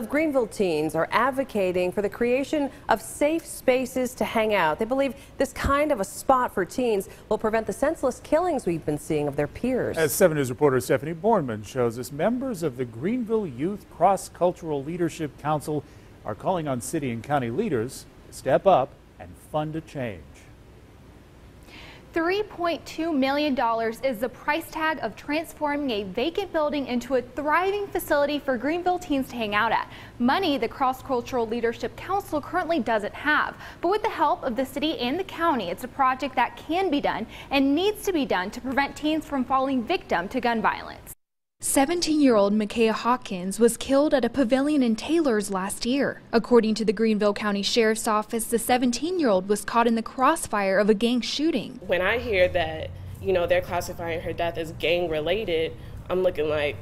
of Greenville teens are advocating for the creation of safe spaces to hang out. They believe this kind of a spot for teens will prevent the senseless killings we've been seeing of their peers. As 7 News reporter Stephanie Bornman shows us, members of the Greenville Youth Cross-Cultural Leadership Council are calling on city and county leaders to step up and fund a change. $3.2 million is the price tag of transforming a vacant building into a thriving facility for Greenville teens to hang out at. Money the Cross-Cultural Leadership Council currently doesn't have. But with the help of the city and the county, it's a project that can be done and needs to be done to prevent teens from falling victim to gun violence. 17-year-old Micaiah Hawkins was killed at a pavilion in Taylor's last year. According to the Greenville County Sheriff's Office, the 17-year-old was caught in the crossfire of a gang shooting. When I hear that, they're classifying her death as gang-related, I'm looking like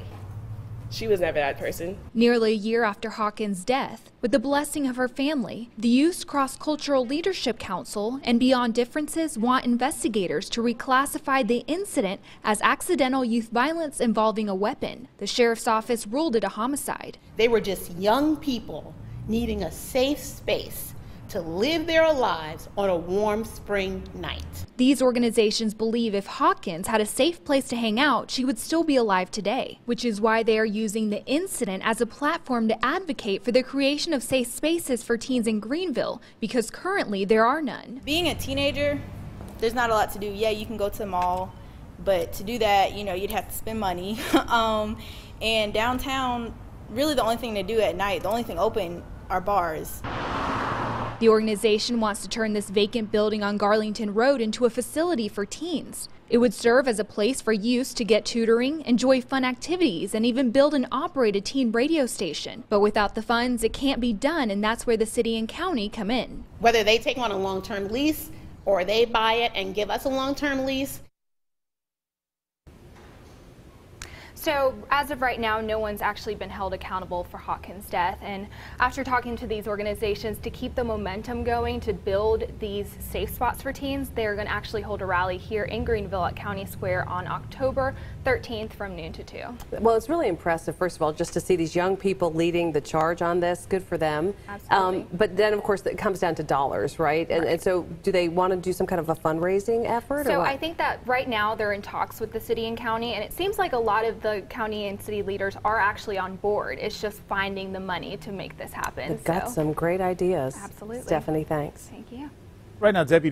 she was never that person. Nearly a year after Hawkins' death, with the blessing of her family, the Youth Cross-Cultural Leadership Council and Beyond Differences want investigators to reclassify the incident as accidental youth violence involving a weapon. The sheriff's office ruled it a homicide. They were just young people needing a safe space to live their lives on a warm spring night. These organizations believe if Hawkins had a safe place to hang out, she would still be alive today, which is why they are using the incident as a platform to advocate for the creation of safe spaces for teens in Greenville, because currently there are none. Being a teenager, there's not a lot to do. Yeah, you can go to the mall, but to do that, you'd have to spend money. And downtown, really the only thing to do at night, the only thing open are bars. The organization wants to turn this vacant building on Garlington Road into a facility for teens. It would serve as a place for youth to get tutoring, enjoy fun activities, and even build and operate a teen radio station. But without the funds, it can't be done, and that's where the city and county come in. Whether they take on a long-term lease or they buy it and give us a long-term lease. So as of right now, no one's actually been held accountable for Hawkins' death. And after talking to these organizations to keep the momentum going to build these safe spots for teens, they're going to actually hold a rally here in Greenville at County Square on October 13th from noon to 2. Well, it's really impressive, first of all, just to see these young people leading the charge on this. Good for them. Absolutely. But then, of course, it comes down to dollars, right? And so do they want to do some kind of a fundraising effort? So or what? I think that right now they're in talks with the city and county, and it seems like a lot of the county and city leaders are actually on board. It's just finding the money to make this happen. They've got some great ideas. Absolutely. Stephanie, thanks. Thank you. Right now, Deputy